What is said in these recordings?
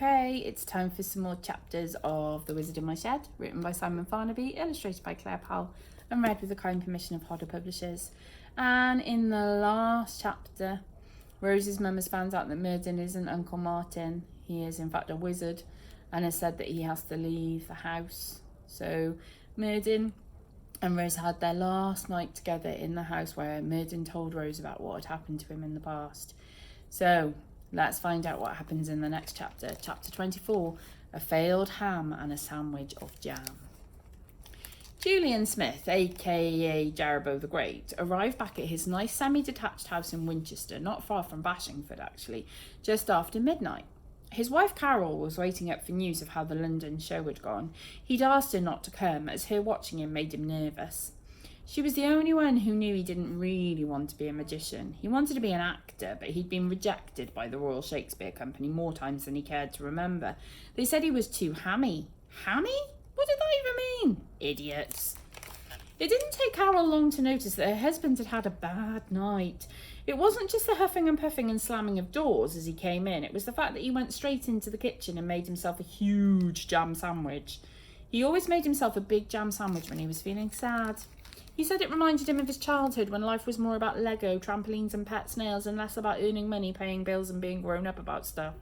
Okay, it's time for some more chapters of The Wizard in My Shed, written by Simon Farnaby, illustrated by Claire Powell, and read with the kind permission of Hodder Publishers. And in the last chapter, Rose's mum has found out that Merdyn isn't Uncle Martin. He is in fact a wizard, and has said that he has to leave the house. So Merdyn and Rose had their last night together in the house where Merdyn told Rose about what had happened to him in the past. So let's find out what happens in the next chapter. Chapter 24, A Failed Ham and a Sandwich of Jam. Julian Smith, aka Jerabo the Great, arrived back at his nice semi-detached house in Winchester, not far from Bashingford actually, just after midnight. His wife Carol was waiting up for news of how the London show had gone. He'd asked her not to come, as her watching him made him nervous. She was the only one who knew he didn't really want to be a magician. He wanted to be an actor, but he'd been rejected by the Royal Shakespeare Company more times than he cared to remember. They said he was too hammy. Hammy? What did that even mean? Idiots. It didn't take Carol long to notice that her husband had had a bad night. It wasn't just the huffing and puffing and slamming of doors as he came in. It was the fact that he went straight into the kitchen and made himself a huge jam sandwich. He always made himself a big jam sandwich when he was feeling sad. He said it reminded him of his childhood when life was more about Lego, trampolines and pet snails and less about earning money, paying bills and being grown up about stuff.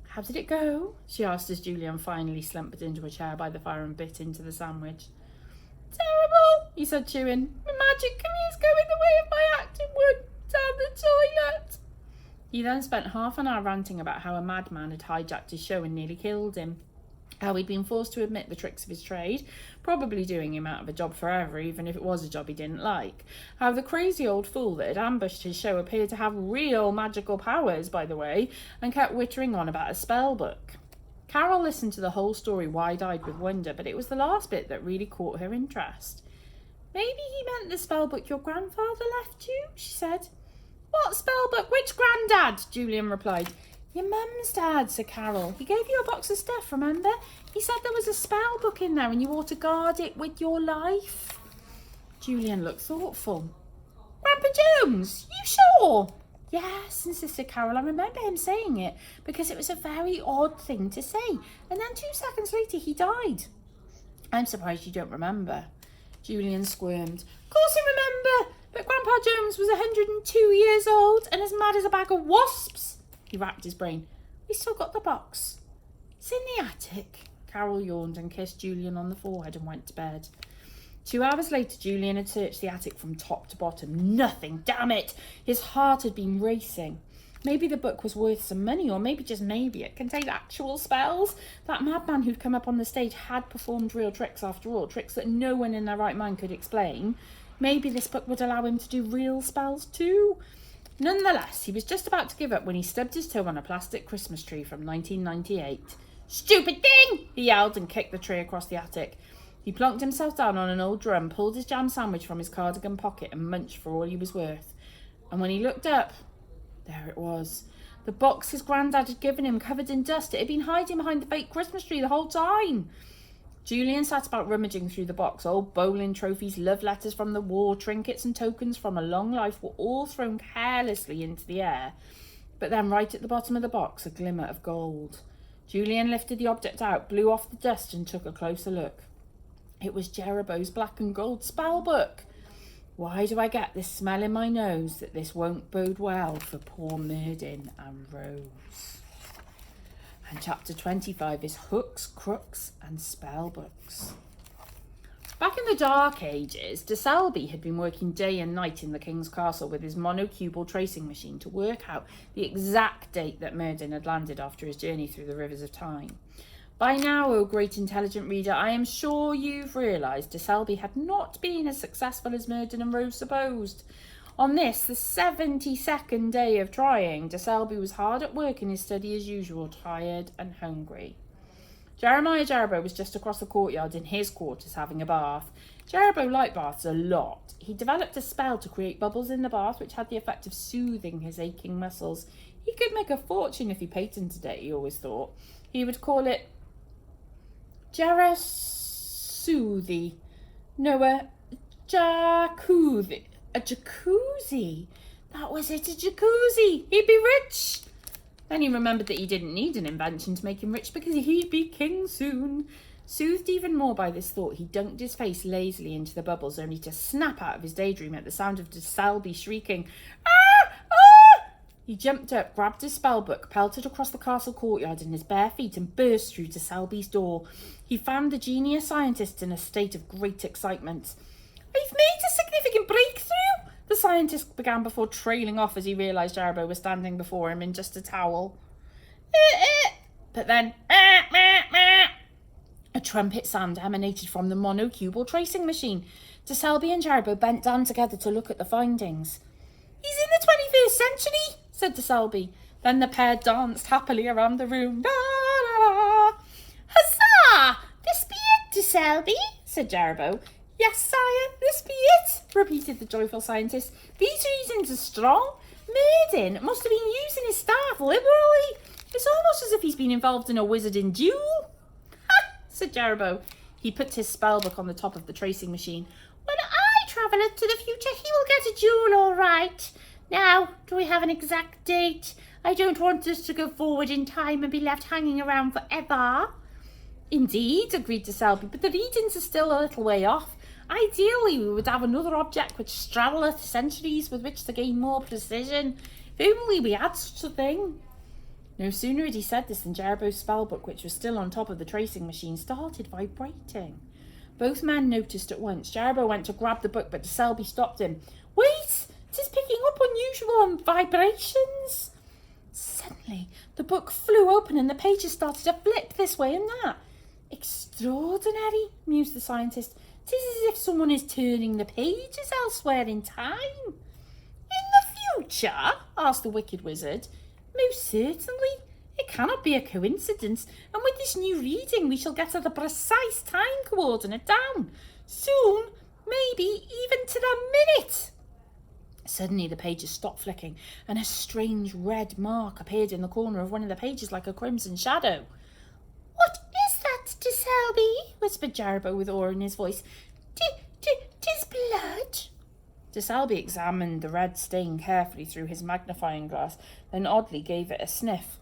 How did it go? She asked as Julian finally slumped into a chair by the fire and bit into the sandwich. Terrible, he said, chewing. My magic career's going the way of my acting would. Down the toilet. He then spent half an hour ranting about how a madman had hijacked his show and nearly killed him. How he'd been forced to admit the tricks of his trade, probably doing him out of a job forever, even if it was a job he didn't like. How the crazy old fool that had ambushed his show appeared to have real magical powers, by the way, and kept whittering on about a spell book. Carol listened to the whole story wide-eyed with wonder, but it was the last bit that really caught her interest. Maybe he meant the spell book your grandfather left you, she said. What spell book? Which granddad? Julian replied. Your mum's dad, said Carol. He gave you a box of stuff, remember? He said there was a spell book in there and you ought to guard it with your life. Julian looked thoughtful. Grandpa Jones, you sure? Yes, insisted Carol. I remember him saying it because it was a very odd thing to say. And then 2 seconds later he died. I'm surprised you don't remember. Julian squirmed. Of course I remember, but Grandpa Jones was 102 years old and as mad as a bag of wasps. He racked his brain. We still got the box. It's in the attic. Carol yawned and kissed Julian on the forehead and went to bed. 2 hours later, Julian had searched the attic from top to bottom. Nothing, damn it! His heart had been racing. Maybe the book was worth some money, or maybe, just maybe, it contained actual spells. That madman who'd come up on the stage had performed real tricks after all, tricks that no one in their right mind could explain. Maybe this book would allow him to do real spells too. Nonetheless, he was just about to give up when he stubbed his toe on a plastic Christmas tree from 1998. Stupid thing! He yelled and kicked the tree across the attic. He plonked himself down on an old drum, pulled his jam sandwich from his cardigan pocket and munched for all he was worth. And when he looked up, there it was. The box his granddad had given him, covered in dust. It had been hiding behind the fake Christmas tree the whole time. Julian sat about rummaging through the box. Old bowling trophies, love letters from the war, trinkets and tokens from a long life were all thrown carelessly into the air. But then right at the bottom of the box, a glimmer of gold. Julian lifted the object out, blew off the dust and took a closer look. It was Jerabo's black and gold spell book. Why do I get this smell in my nose that this won't bode well for poor Merdyn and Rose? And chapter 25 is Hooks, Crooks and Spellbooks. Back in the Dark Ages, de Selby had been working day and night in the King's Castle with his monocubal tracing machine to work out the exact date that Merdyn had landed after his journey through the rivers of time. By now, O great intelligent reader, I am sure you've realised de Selby had not been as successful as Merdyn and Rose supposed. On this, the 72nd day of trying, de Selby was hard at work in his study as usual, tired and hungry. Jeremiah Jerabo was just across the courtyard in his quarters having a bath. Jerabo liked baths a lot. He developed a spell to create bubbles in the bath which had the effect of soothing his aching muscles. He could make a fortune if he patented it, he always thought. He would call it Jarasoothi. No, a jacuzzi. A jacuzzi. That was it, a jacuzzi. He'd be rich. Then he remembered that he didn't need an invention to make him rich because he'd be king soon. Soothed even more by this thought, he dunked his face lazily into the bubbles, only to snap out of his daydream at the sound of de Selby shrieking, "Ah! Ah!" He jumped up, grabbed his spellbook, pelted across the castle courtyard in his bare feet and burst through de Selby's door. He found the genius scientist in a state of great excitement. "I've made a significant breakthrough," the scientist began before trailing off as he realised Jarbo was standing before him in just a towel. But then, a trumpet sound emanated from the monocubal tracing machine. De Selby and Jarbo bent down together to look at the findings. "He's in the 21st century," said de Selby. Then the pair danced happily around the room. Da, da, da. "Huzzah! This be it, de Selby," said Jarbo. "Yes, sire, this be it," repeated the joyful scientist. "These reasons are strong. Merdyn must have been using his staff liberally. It's almost as if he's been involved in a wizarding duel." "Ha!" said Jarbo. He put his spellbook on the top of the tracing machine. "When I travel to the future, he will get a duel all right. Now, do we have an exact date? I don't want us to go forward in time and be left hanging around forever." "Indeed," agreed de Selby, "but the readings are still a little way off. Ideally, we would have another object which straddleth centuries with which to gain more precision. If only we had such a thing." No sooner had he said this than Jarbo's spellbook, which was still on top of the tracing machine, started vibrating. Both men noticed at once. Jarbo went to grab the book, but de Selby stopped him. "Wait! 'Tis picking up unusual vibrations." Suddenly, the book flew open and the pages started to flip this way and that. "Extraordinary," mused the scientist. "'Tis as if someone is turning the pages elsewhere in time." "In the future?" asked the wicked wizard. "Most certainly. It cannot be a coincidence, and with this new reading we shall get at the precise time coordinate down. Soon, maybe even to the minute." Suddenly the pages stopped flicking, and a strange red mark appeared in the corner of one of the pages like a crimson shadow. "What is that, de Selby?" whispered Jarbo with awe in his voice. "'Tis blood." De Selby examined the red stain carefully through his magnifying glass, then oddly gave it a sniff.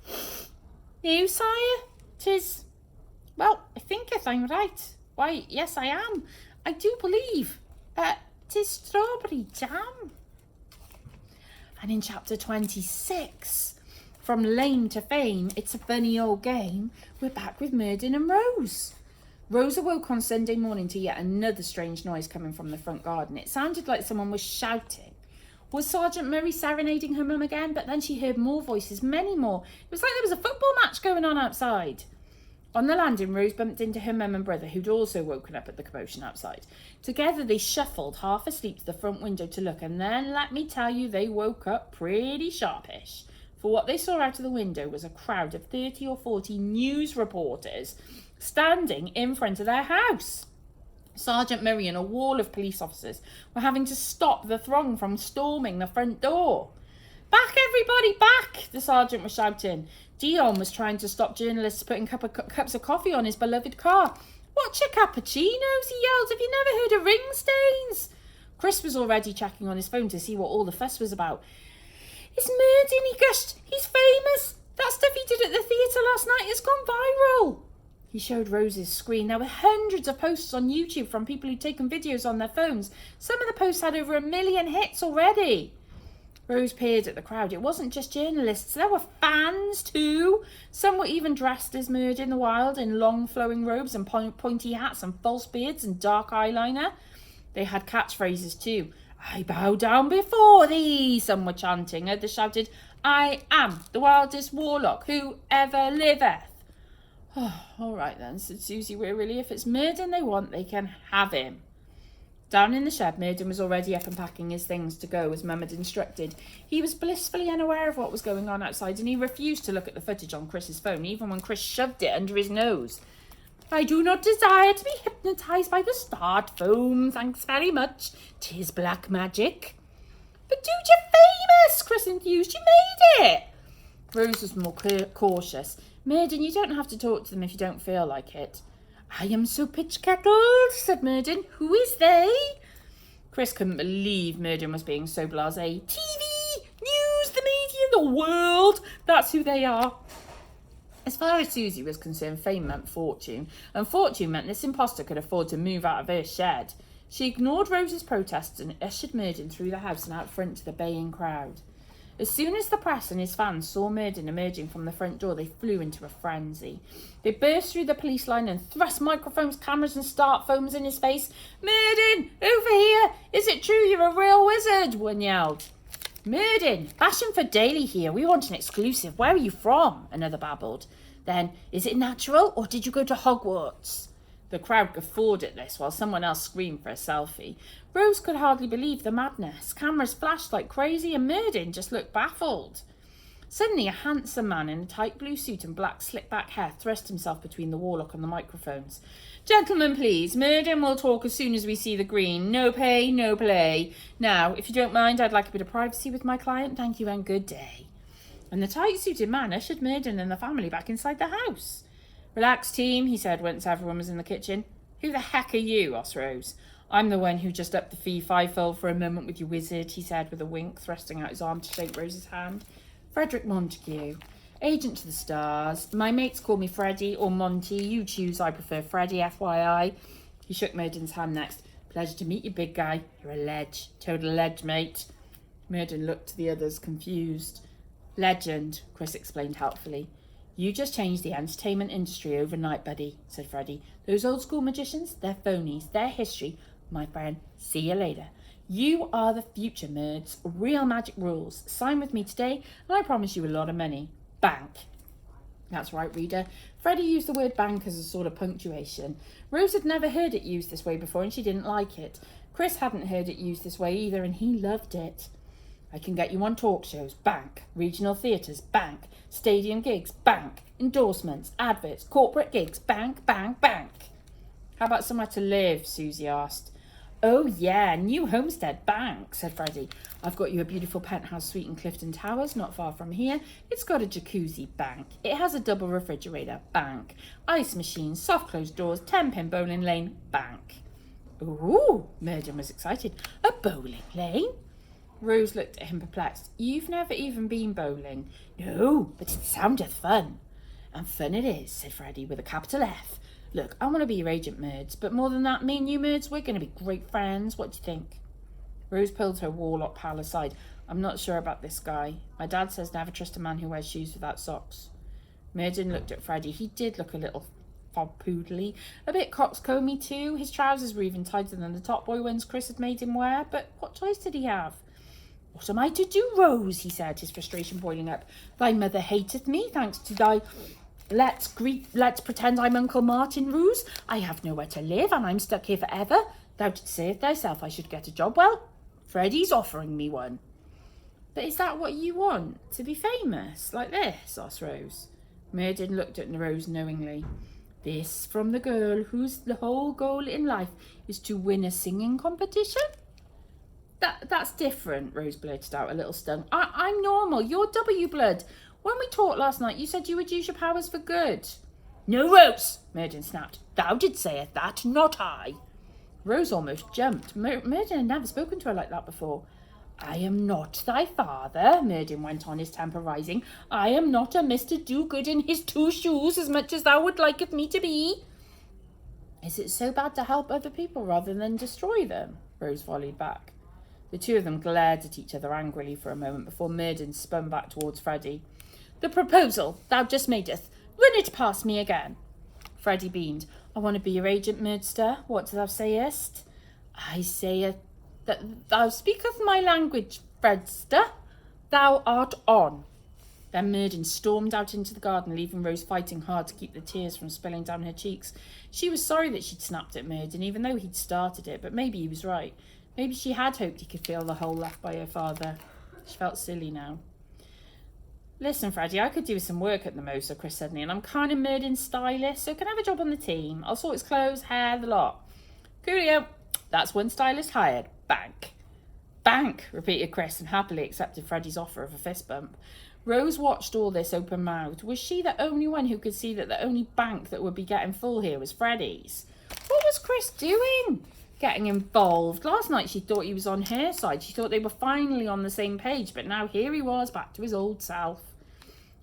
"No, sire, 'tis... Well, I think if I'm right. Why, yes, I am. I do believe. 'Tis strawberry jam." And in chapter 26, from lame to fame, it's a funny old game, we're back with Merdyn and Rose. Rose awoke on Sunday morning to yet another strange noise coming from the front garden. It sounded like someone was shouting. Was Sergeant Murray serenading her mum again? But then she heard more voices, many more. It was like there was a football match going on outside. On the landing, Rose bumped into her mum and brother, who'd also woken up at the commotion outside. Together they shuffled, half asleep, to the front window to look, and then, let me tell you, they woke up pretty sharpish. For what they saw out of the window was a crowd of 30 or 40 news reporters standing in front of their house. Sergeant Murray and a wall of police officers were having to stop the throng from storming the front door. "Back, everybody, back!" the sergeant was shouting. Dion was trying to stop journalists putting cups of coffee on his beloved car. "What's your cappuccinos?" he yelled. "Have you never heard of ring stains?" Chris was already checking on his phone to see what all the fuss was about. "It's Merdyn," he gushed. "He's famous. That stuff he did at the theatre last night has gone viral." He showed Rose's screen. There were hundreds of posts on YouTube from people who'd taken videos on their phones. Some of the posts had over 1 million hits already. Rose peered at the crowd. It wasn't just journalists. There were fans too. Some were even dressed as Merdyn the Wild in long flowing robes and pointy hats and false beards and dark eyeliner. They had catchphrases too. "I bow down before thee," some were chanting. Others shouted, "I am the wildest warlock who ever liveth." "Oh, all right then," said Susie wearily. "If it's Merdyn they want, they can have him." Down in the shed, Merdyn was already up and packing his things to go as Mum had instructed. He was blissfully unaware of what was going on outside, and he refused to look at the footage on Chris's phone, even when Chris shoved it under his nose. "I do not desire to be hypnotised by the starred foam, thanks very much. 'Tis black magic." "But dude, you're famous!" Chris enthused. "You made it!" Rose was more cautious. "Merdyn, you don't have to talk to them if you don't feel like it." "I am so pitch-kettled," said Merdyn. "Who is they?" Chris couldn't believe Merdyn was being so blasé. "TV, news, the media, the the world. That's who they are. As far as Susie was concerned, fame meant fortune, and fortune meant this imposter could afford to move out of her shed. She ignored Rose's protests and ushered Merdyn through the house and out front to the baying crowd. As soon as the press and his fans saw Merdyn emerging from the front door, they flew into a frenzy. They burst through the police line and thrust microphones, cameras and start phones in his face. "Merdyn, over here! Is it true you're a real wizard?" one yelled. "Merdyn, Passion for Daily here. We want an exclusive. Where are you from?" another babbled. Then, "Is it natural or did you go to Hogwarts?" The crowd guffawed at this while someone else screamed for a selfie. Rose could hardly believe the madness. Cameras flashed like crazy and Merdyn just looked baffled. Suddenly a handsome man in a tight blue suit and black slick-back hair thrust himself between the Warlock and the microphones. "Gentlemen, please. Merdyn will talk as soon as we see the green. No pay, no play. Now, if you don't mind, I'd like a bit of privacy with my client. Thank you and good day." And the tight-suited man ushered Merdyn and the family back inside the house. "Relax, team," he said once everyone was in the kitchen. "Who the heck are you?" asked Rose. "I'm the one who just upped the fee fivefold for a moment with your wizard," he said with a wink, thrusting out his arm to shake Rose's hand. "Frederick Montague, agent to the stars. My mates call me Freddie or Monty. You choose. I prefer Freddie, FYI. He shook Merdyn's hand next. "Pleasure to meet you, big guy. You're a ledge. Total ledge, mate." Merdyn looked to the others, confused. "Legend," Chris explained helpfully. "You just changed the entertainment industry overnight, buddy," said Freddie. "Those old school magicians, they're phonies. They're history. My friend, see you later. You are the future, Merds. Real magic rules. Sign with me today, and I promise you a lot of money. Bank." That's right, reader. Freddie used the word bank as a sort of punctuation. Rose had never heard it used this way before, and she didn't like it. Chris hadn't heard it used this way either, and he loved it. "I can get you on talk shows, bank. Regional theatres, bank. Stadium gigs, bank. Endorsements, adverts, corporate gigs, bank, bank, bank." "How about somewhere to live?" Susie asked. "Oh yeah, new homestead, bank," said Freddie. "I've got you a beautiful penthouse suite in Clifton Towers, not far from here. It's got a jacuzzi, bank. It has a double refrigerator, bank. Ice machine, soft closed doors, 10-pin bowling lane, bank." "Ooh," Merdyn was excited. "A bowling lane?" Rose looked at him perplexed. "You've never even been bowling." "No, but it sounded fun." "And fun it is," said Freddie with a capital F. "Look, I want to be your agent, Merds, but more than that, me and you, Merds, we're going to be great friends. What do you think?" Rose pulled her Warlock pal aside. "I'm not sure about this guy. My dad says never trust a man who wears shoes without socks." Merdyn looked at Freddie. He did look a little fob-poodly, a bit coxcomby too. His trousers were even tighter than the top boy ones Chris had made him wear, but what choice did he have? "What am I to do, Rose?" he said, his frustration boiling up. "Thy mother hateth me, thanks to thy let's pretend I'm Uncle Martin ruse. I have nowhere to live, and I'm stuck here forever. Thou didst say it thyself I should get a job. Well, Freddie's offering me one." "But is that what you want? To be famous? Like this?" asked Rose. Merdyn looked at Rose knowingly. "This from the girl whose the whole goal in life is to win a singing competition?" That's different," Rose blurted out, a little stung. I'm normal. You're W blood. When we talked last night, you said you would use your powers for good." "No, Rose," Merdyn snapped. "Thou did say it that, not I." Rose almost jumped. Merdyn had never spoken to her like that before. "I am not thy father," Merdyn went on, his temper rising. "I am not a Mr. Do-Good in his two shoes as much as thou would like of me to be." "Is it so bad to help other people rather than destroy them?" Rose volleyed back. The two of them glared at each other angrily for a moment before Merdyn spun back towards Freddie. "The proposal thou just madest, run it past me again." Freddie beamed. "I want to be your agent, Merdster. What thou sayest?" "I say that thou speaketh my language, Fredster. Thou art on." Then Merdyn stormed out into the garden, leaving Rose fighting hard to keep the tears from spilling down her cheeks. She was sorry that she'd snapped at Merdyn, even though he'd started it, but maybe he was right. Maybe she had hoped he could feel the hole left by her father. She felt silly now. "Listen, Freddie, I could do with some work at the most," said Chris suddenly, "and I'm kind of Merdyn's stylist, so can I have a job on the team? I'll sort his clothes, hair, the lot." "Coolio. That's one stylist hired. Bank." "Bank," repeated Chris, and happily accepted Freddie's offer of a fist bump. Rose watched all this open-mouthed. Was she the only one who could see that the only bank that would be getting full here was Freddie's? What was Chris doing? getting involved. Last night she thought he was on her side. She thought they were finally on the same page, but now here he was, back to his old self.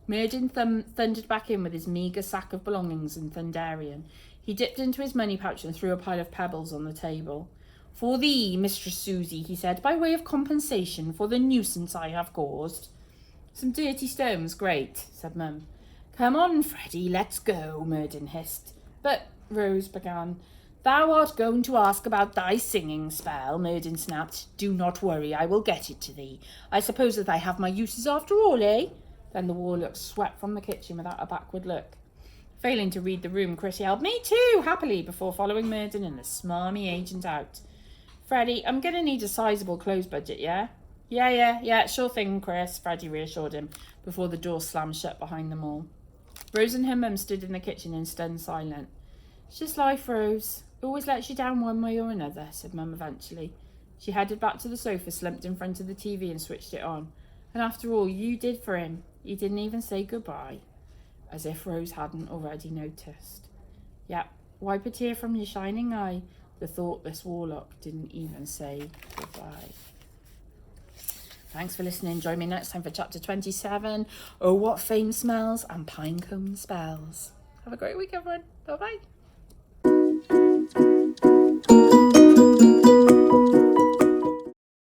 Merdyn thundered back in with his meagre sack of belongings in Thunderian. He dipped into his money pouch and threw a pile of pebbles on the table. "For thee, Mistress Susie," he said, "by way of compensation for the nuisance I have caused." "Some dirty stones, great," said Mum. "Come on, Freddie, let's go," Merdyn hissed. "But," Rose began. "Thou art going to ask about thy singing spell," Merdyn snapped. "Do not worry, I will get it to thee. I suppose that I have my uses after all, eh?" Then the Warlock swept from the kitchen without a backward look. Failing to read the room, Chris yelled, "Me too!" happily before following Merdyn and the smarmy agent out. "Freddie, I'm going to need a sizable clothes budget, yeah?" Yeah, sure thing, Chris," Freddie reassured him before the door slammed shut behind them all. Rose and her mum stood in the kitchen in stunned silence. "It's just life, Rose. It always lets you down one way or another," said Mum eventually. She headed back to the sofa, slumped in front of the TV and switched it on. "And after all you did for him, you didn't even say goodbye." As if Rose hadn't already noticed. "Yep, wipe a tear from your shining eye." The thoughtless Warlock didn't even say goodbye. Thanks for listening. Join me next time for chapter 27. Oh, what fame smells and pinecone spells. Have a great week, everyone. Bye-bye.